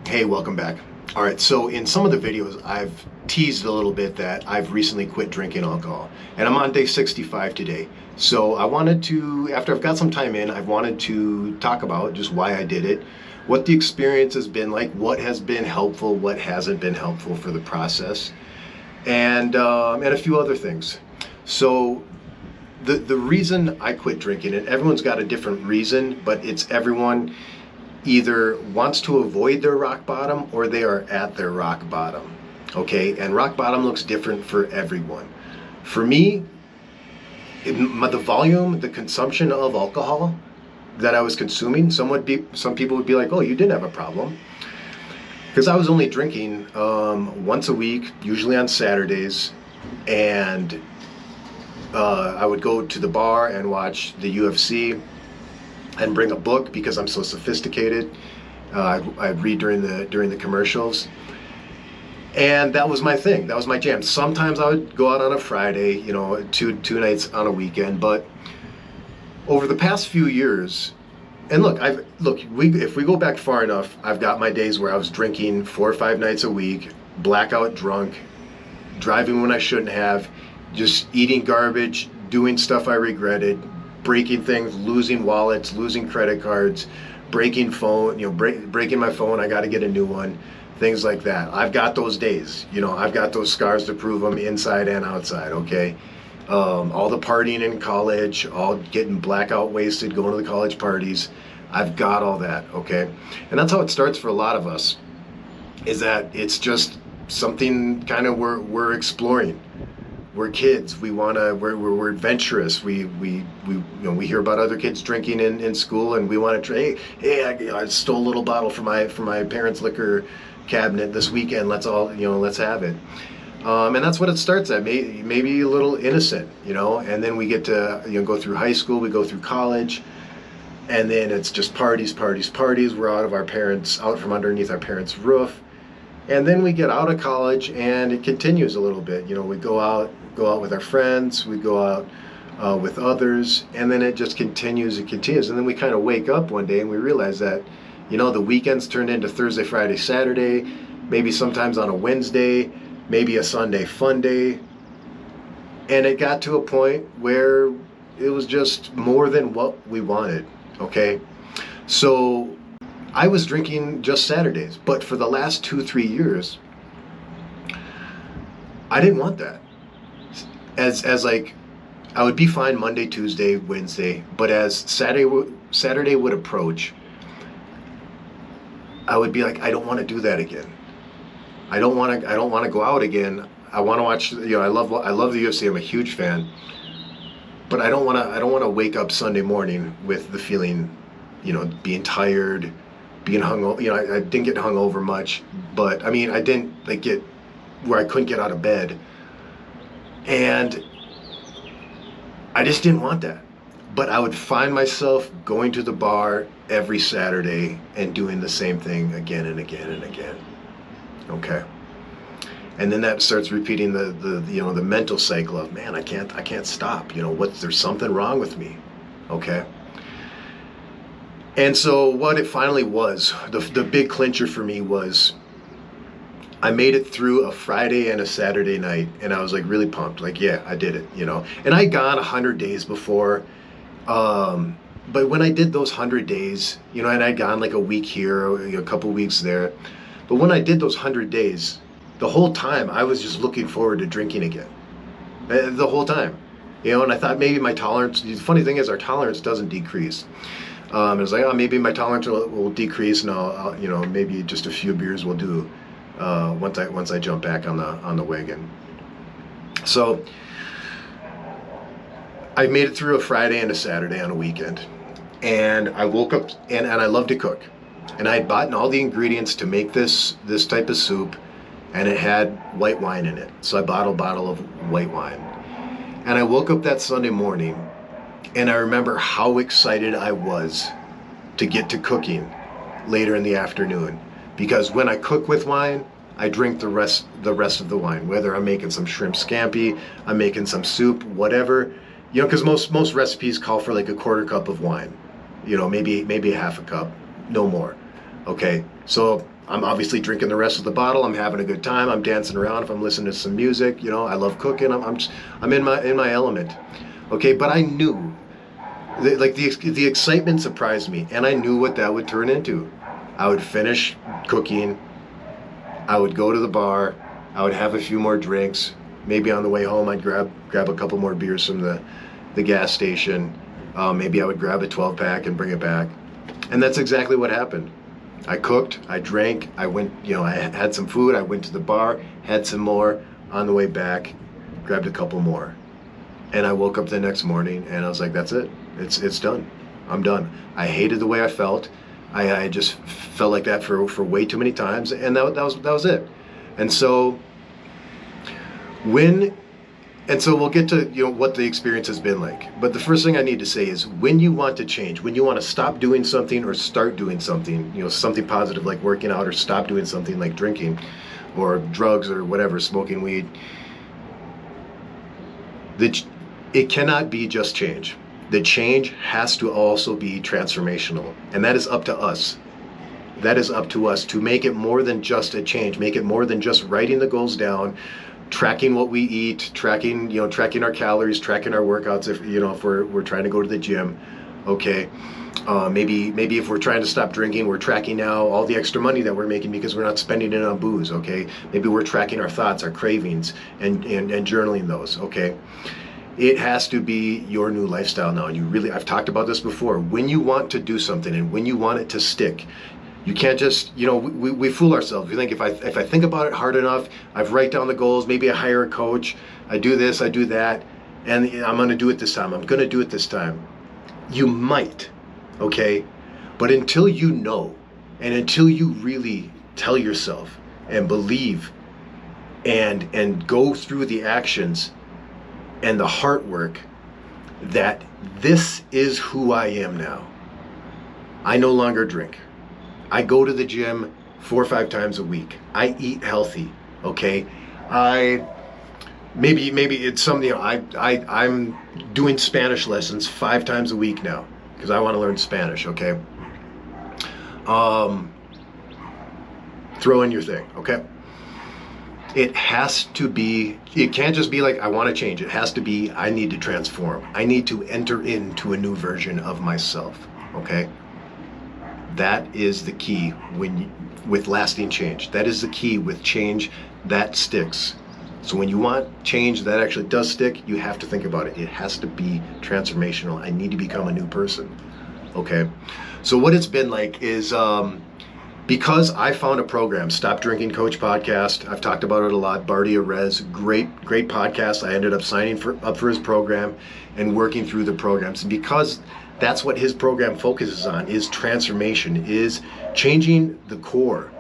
Hey, welcome back. All right, so in some of the videos, I've teased a little bit that I've recently quit drinking alcohol, and I'm on day 65 today. So I wanted to, after I've got some time in, I wanted to talk about just why I did it, what the experience has been like, what has been helpful, what hasn't been helpful for the process, and a few other things. So the reason I quit drinking, and everyone's got a different reason, but it's everyone either wants to avoid their rock bottom or they are at their rock bottom. Okay, and rock bottom looks different for everyone. For me, the volume, the consumption of alcohol that I was consuming, some people would be like, oh, you didn't have a problem. Because I was only drinking once a week, usually on Saturdays, and I would go to the bar and watch the UFC and bring a book because I'm so sophisticated. I'd read during the commercials, and that was my thing. That was my jam. Sometimes I would go out on a Friday, you know, two nights on a weekend. But over the past few years, and if we go back far enough, I've got my days where I was drinking 4 or 5 nights a week, blackout drunk, driving when I shouldn't have, just eating garbage, doing stuff I regretted, breaking things, losing wallets, losing credit cards, breaking phone, breaking my phone, I got to get a new one, things like that. I've got those days, I've got those scars to prove them inside and outside, okay? All the partying in college, all getting blackout wasted, going to the college parties, I've got all that, okay? And that's how it starts for a lot of us, is that it's just something kind of we're exploring. We're kids. We're adventurous. We hear about other kids drinking in school, and we want to try. Hey, I stole a little bottle from my parents' liquor cabinet this weekend. Let's have it. And that's what it starts at. Maybe a little innocent, and then we get to go through high school. We go through college, and then it's just parties. We're out from underneath our parents' roof. And then we get out of college, and it continues a little bit. We go out with our friends, we go out with others, and then it just continues. And then we kind of wake up one day and we realize that, the weekends turned into Thursday, Friday, Saturday, maybe sometimes on a Wednesday, maybe a Sunday fun day. And it got to a point where it was just more than what we wanted, okay? So I was drinking just Saturdays, but for the last 2-3 years, I didn't want that. As like, I would be fine Monday, Tuesday, Wednesday, but as Saturday would approach, I would be like, I don't want to do that again. I don't want to go out again. I want to watch. I love the UFC. I'm a huge fan, but I don't want to wake up Sunday morning with the feeling, being tired, being hungover. I didn't get hungover much, but I mean, I didn't get where I couldn't get out of bed, and I just didn't want that. But I would find myself going to the bar every Saturday and doing the same thing again and again and again. Okay, and then that starts repeating the mental cycle of, man, I can't stop. There's something wrong with me. Okay. And so what it finally was, the big clincher for me was, I made it through a Friday and a Saturday night, and I was like really pumped. Like, yeah, I did it, And I'd gone 100 days before, but when I did those 100 days, and I'd gone like a week here, a couple weeks there. But when I did those 100 days, the whole time I was just looking forward to drinking again. The whole time, and I thought maybe my tolerance, the funny thing is our tolerance doesn't decrease. I was like, oh, maybe my tolerance will decrease, and I'll maybe just a few beers will do once I jump back on the wagon. So I made it through a Friday and a Saturday on a weekend, and I woke up and I love to cook, and I had bought all the ingredients to make this type of soup, and it had white wine in it. So I bought a bottle of white wine, and I woke up that Sunday morning. And I remember how excited I was to get to cooking later in the afternoon, because when I cook with wine, I drink the rest of the wine. Whether I'm making some shrimp scampi, I'm making some soup, whatever, because most recipes call for like a 1/4 cup of wine, maybe a 1/2 cup, no more. Okay, so I'm obviously drinking the rest of the bottle. I'm having a good time. I'm dancing around. If I'm listening to some music, you know, I love cooking. I'm in my element. Okay, but I knew, the excitement surprised me, and I knew what that would turn into. I would finish cooking. I would go to the bar. I would have a few more drinks. Maybe on the way home, I'd grab a couple more beers from the gas station. Maybe I would grab a 12-pack and bring it back. And that's exactly what happened. I cooked, I drank, I went, you know, I had some food, I went to the bar, had some more. On the way back, grabbed a couple more. And I woke up the next morning and I was like, that's it. It's done. I'm done. I hated the way I felt. I just felt like that for way too many times, and that was it. And so we'll get to, you know, what the experience has been like. But the first thing I need to say is, when you want to change, when you want to stop doing something or start doing something, you know, something positive like working out, or stop doing something like drinking or drugs or whatever, smoking weed, it cannot be just change. The change has to also be transformational, and that is up to us. That is up to us to make it more than just a change, make it more than just writing the goals down, tracking what we eat, tracking our calories, tracking our workouts, if we're trying to go to the gym. Okay, maybe if we're trying to stop drinking, we're tracking now all the extra money that we're making because we're not spending it on booze. Okay, maybe we're tracking our thoughts, our cravings, and journaling those. Okay, it has to be your new lifestyle now. And I've talked about this before. When you want to do something and when you want it to stick, you can't just, we fool ourselves. We think if I think about it hard enough, I've write down the goals, maybe I hire a coach, I do this, I do that, and I'm going to do it this time. I'm going to do it this time. You might, okay? But until you know, and until you really tell yourself and believe and go through the actions and the heart work that this is who I am now. I no longer drink. I go to the gym 4 or 5 times a week. I eat healthy, okay? Maybe it's something, I'm doing Spanish lessons 5 times a week now because I want to learn Spanish, okay? Throw in your thing, okay? It has to be, it can't just be like, I want to change. It has to be, I need to transform. I need to enter into a new version of myself, okay? That is the key with lasting change. That is the key with change that sticks. So when you want change that actually does stick, you have to think about it. It has to be transformational. I need to become a new person, okay? So what it's been like is, because I found a program, Stop Drinking Coach podcast. I've talked about it a lot. Bardia Rez, great podcast. I ended up signing up for his program and working through the programs. And because that's what his program focuses on, is transformation, is changing the core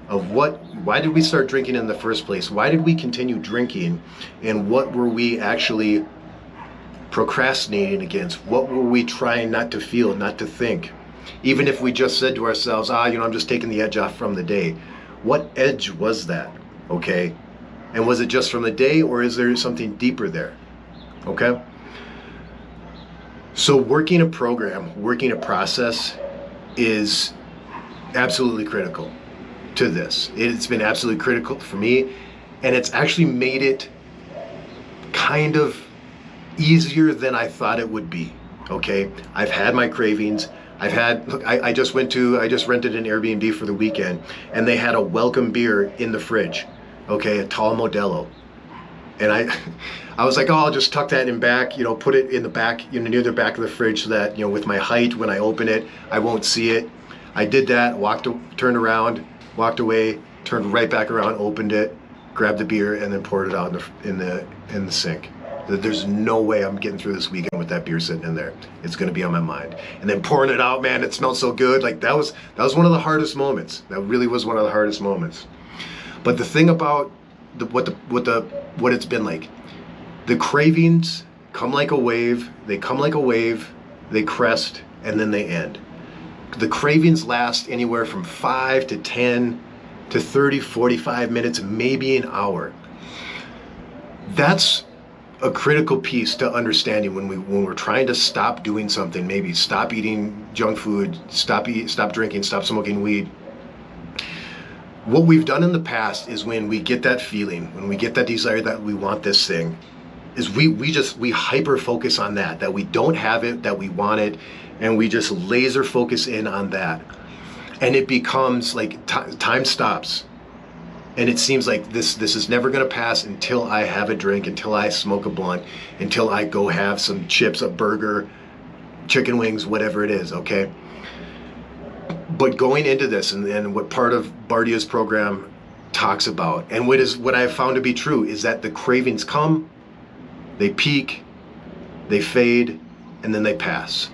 of why did we start drinking in the first place? Why did we continue drinking? And what were we actually procrastinating against? What were we trying not to feel, not to think? Even if we just said to ourselves, I'm just taking the edge off from the day. What edge was that, okay? And was it just from the day, or is there something deeper there, okay? So working a program, working a process is absolutely critical to this. It's been absolutely critical for me, and it's actually made it kind of easier than I thought it would be, okay? I've had my cravings. I just rented an Airbnb for the weekend, and they had a welcome beer in the fridge, okay, a tall Modelo. And I was like, I'll just tuck that in back, put it in the back, near the back of the fridge so that, with my height, when I open it, I won't see it. I did that, turned around, walked away, turned right back around, opened it, grabbed the beer, and then poured it out in the sink. There's no way I'm getting through this weekend with that beer sitting in there. It's going to be on my mind. And then pouring it out, man, it smelled so good. Like that was one of the hardest moments. That really was one of the hardest moments. But the thing about what it's been like, the cravings come like a wave. They come like a wave. They crest, and then they end. The cravings last anywhere from 5 to 10 to 30, 45 minutes, maybe an hour. That's a critical piece to understanding when we're trying to stop doing something, maybe stop eating junk food, stop drinking, stop smoking weed. what we've done in the past is when we get that feeling, when we get that desire that we want this thing, is we hyper focus on that we don't have it, that we want it, and we just laser focus in on that. And it becomes like time stops. And it seems like this is never gonna pass until I have a drink, until I smoke a blunt, until I go have some chips, a burger, chicken wings, whatever it is, okay? But going into this, and what part of Bardia's program talks about, and what I've found to be true, is that the cravings come, they peak, they fade, and then they pass.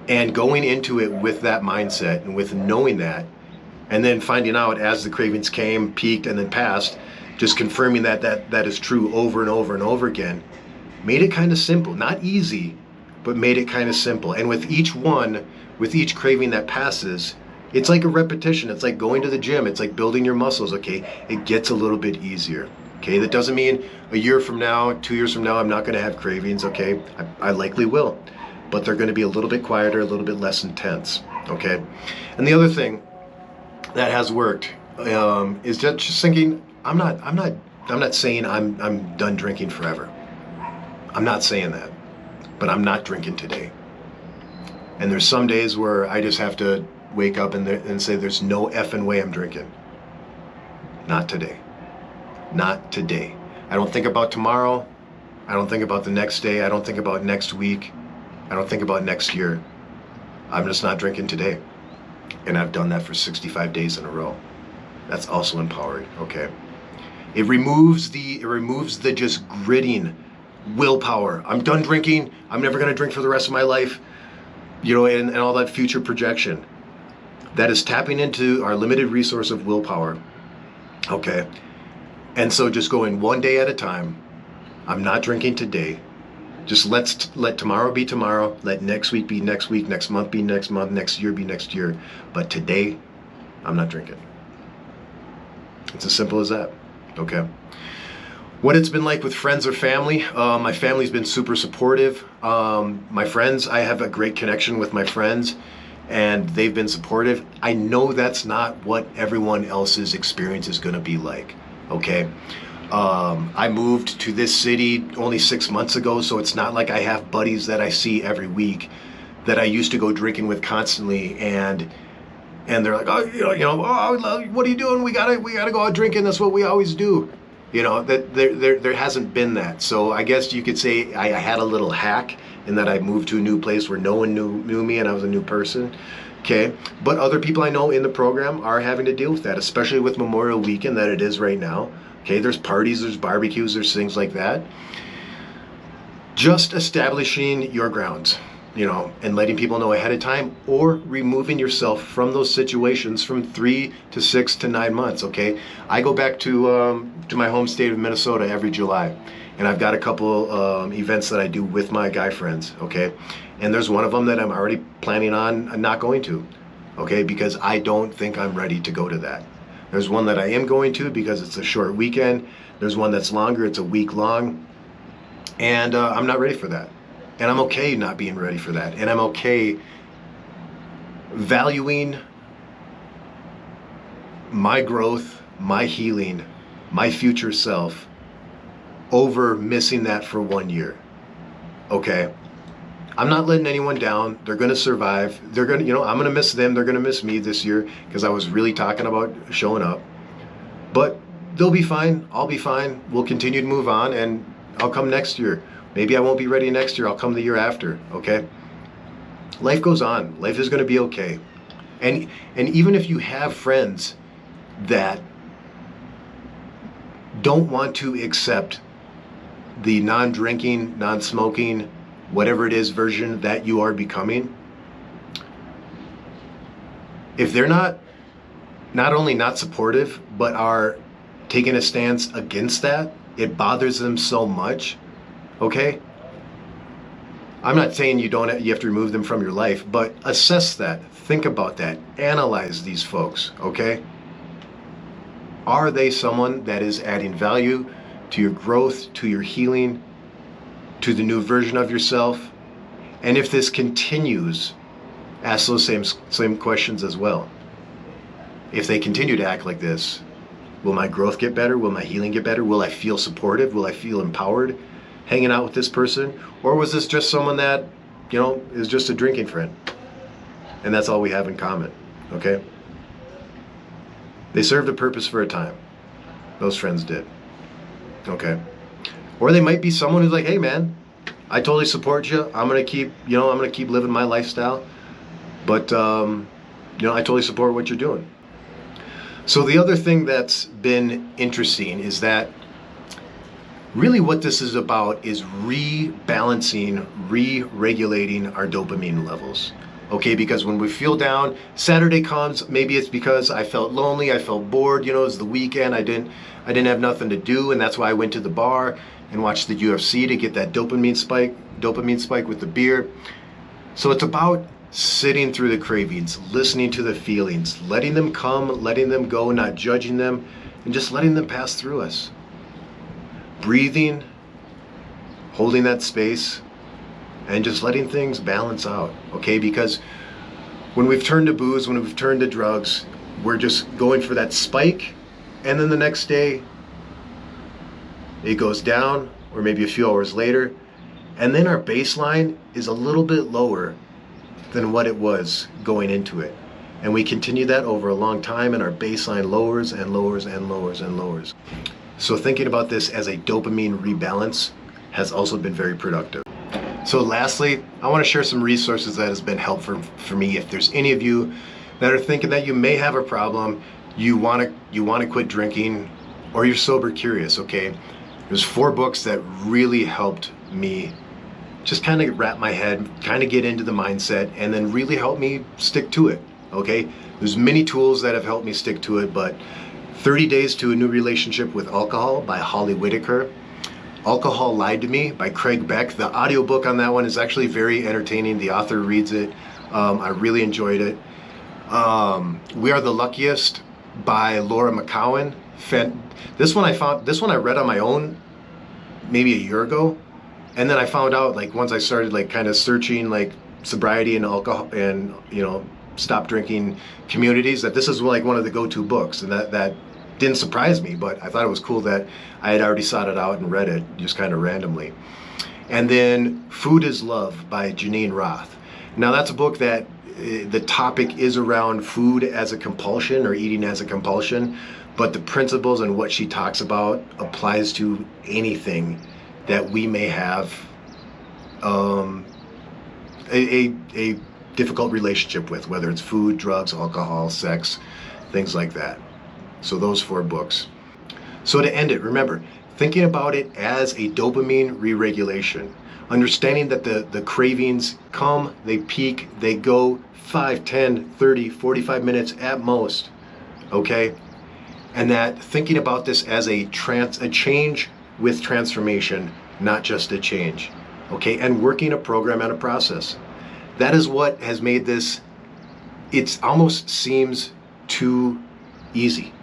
And going into it with that mindset and with knowing that, and then finding out as the cravings came, peaked, and then passed, just confirming that is true over and over and over again, made it kind of simple. Not easy, but made it kind of simple. And with each craving that passes, it's like a repetition. It's like going to the gym. It's like building your muscles, okay? It gets a little bit easier, okay? That doesn't mean a year from now, 2 years from now, I'm not gonna have cravings, okay? I likely will, but they're gonna be a little bit quieter, a little bit less intense, okay? And the other thing that has worked is just thinking, I'm not saying I'm done drinking forever. I'm not saying that, but I'm not drinking today. And there's some days where I just have to wake up and say, there's no effing way I'm drinking. Not today. Not today. I don't think about tomorrow. I don't think about the next day. I don't think about next week. I don't think about next year. I'm just not drinking today. And I've done that for 65 days in a row. That's also empowering, okay? It removes the just gritting willpower. I'm done drinking. I'm never gonna drink for the rest of my life. You know, and all that future projection. That is tapping into our limited resource of willpower, okay? And so just going one day at a time. I'm not drinking today. Just let tomorrow be tomorrow. Let next week be next week. Next month be next month. Next year be next year. But today, I'm not drinking. It's as simple as that, okay? What it's been like with friends or family, my family's been super supportive. My friends, I have a great connection with my friends, and they've been supportive. I know that's not what everyone else's experience is gonna be like, okay? I moved to this city only 6 months ago, so it's not like I have buddies that I see every week that I used to go drinking with constantly, and they're like, oh, what are you doing? We gotta go out drinking. That's what we always do. You know, that there hasn't been that. So I guess you could say I had a little hack in that I moved to a new place where no one knew me and I was a new person. Okay, but other people I know in the program are having to deal with that, especially with Memorial Weekend that it is right now. Okay, there's parties, there's barbecues, there's things like that. Just establishing your grounds, you know, and letting people know ahead of time, or removing yourself from those situations from 3 to 6 to 9 months, okay? I go back to my home state of Minnesota every July, and I've got a couple events that I do with my guy friends, okay? And there's one of them that I'm already planning on not going to, okay? Because I don't think I'm ready to go to that. There's one that I am going to because it's a short weekend. There's one that's longer, it's a week long. And I'm not ready for that. And I'm okay not being ready for that. And I'm okay valuing my growth, my healing, my future self over missing that for 1 year. Okay? I'm not letting anyone down. They're going to survive. They're going to, you know, I'm going to miss them. They're going to miss me this year because I was really talking about showing up. But they'll be fine. I'll be fine. We'll continue to move on, and I'll come next year. Maybe I won't be ready next year. I'll come the year after, okay? Life goes on. Life is going to be okay. And even if you have friends that don't want to accept the non-drinking, non-smoking, whatever it is version that you are becoming, if they're not only not supportive, but are taking a stance against that, it bothers them so much, okay? I'm not saying you have to remove them from your life, but assess that, think about that, analyze these folks, okay? Are they someone that is adding value to your growth, to your healing, to the new version of yourself? And if this continues, ask those same questions as well. if they continue to act like this, will my growth get better? Will my healing get better? Will I feel supportive? Will I feel empowered hanging out with this person? Or was this just someone that, is just a drinking friend? And that's all we have in common, okay? They served a purpose for a time. Those friends did, okay? Or they might be someone who's like, hey man, I totally support you. I'm gonna keep living my lifestyle. But, I totally support what you're doing. So the other thing that's been interesting is that really what this is about is rebalancing, re-regulating our dopamine levels. Okay, because when we feel down, Saturday comes, maybe it's because I felt lonely, I felt bored, it was the weekend, I didn't have nothing to do, and that's why I went to the bar and watched the UFC to get that dopamine spike with the beer. So it's about sitting through the cravings, listening to the feelings, letting them come, letting them go, not judging them, and just letting them pass through us. Breathing, holding that space, and just letting things balance out, okay? Because when we've turned to booze, when we've turned to drugs, we're just going for that spike, and then the next day, it goes down, or maybe a few hours later, and then our baseline is a little bit lower than what it was going into it. And we continue that over a long time, and our baseline lowers and lowers and lowers and lowers. So thinking about this as a dopamine rebalance has also been very productive. So lastly, I want to share some resources that has been helpful for me. If there's any of you that are thinking that you may have a problem, you want to quit drinking, or you're sober curious, okay? There's 4 books that really helped me just kind of wrap my head, kind of get into the mindset, and then really help me stick to it, okay? There's many tools that have helped me stick to it, but 30 Days to a New Relationship with Alcohol by Whitaker. Alcohol Lied to Me by Beck. The audiobook on that one is actually very entertaining. The author reads it. I really enjoyed it. We Are the Luckiest by McKowen. This one I read on my own maybe a year ago. And then I found out, like, once I started like kind of searching like sobriety and alcohol and stop drinking communities, that this is like one of the go-to books, and that didn't surprise me, but I thought it was cool that I had already sought it out and read it just kind of randomly. And then Food is Love by Geneen Roth. Now that's a book that the topic is around food as a compulsion or eating as a compulsion, but the principles and what she talks about applies to anything that we may have a difficult relationship with, whether it's food, drugs, alcohol, sex, things like that. So those 4 books. So to end it, remember, thinking about it as a dopamine re-regulation, understanding that the cravings come, they peak, they go 5, 10, 30, 45 minutes at most, okay? And that thinking about this as a change with transformation, not just a change, okay? And working a program and a process. That is what has made this, it almost seems too easy,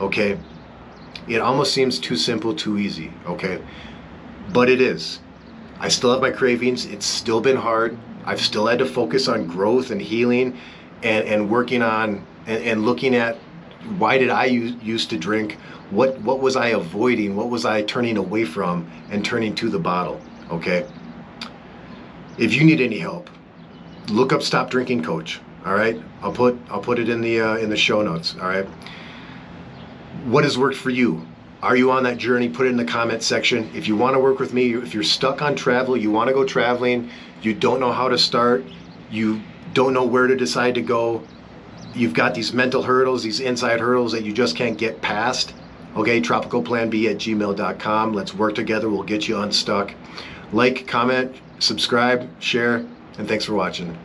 okay? It almost seems too simple, too easy, okay? But it is. I still have my cravings. It's still been hard. I've still had to focus on growth and healing and working on and looking at why did I used to drink? What was I avoiding? What was I turning away from and turning to the bottle, okay? If you need any help, look up Stop Drinking Coach, all right? I'll put it in the show notes, all right? What has worked for you? Are you on that journey? Put it in the comment section. If you want to work with me, if you're stuck on travel, you want to go traveling, you don't know how to start, you don't know where to decide to go, you've got these mental hurdles, these inside hurdles that you just can't get past, okay, TropicalPlanB@gmail.com. Let's work together. We'll get you unstuck. Like, comment, subscribe, share, and thanks for watching.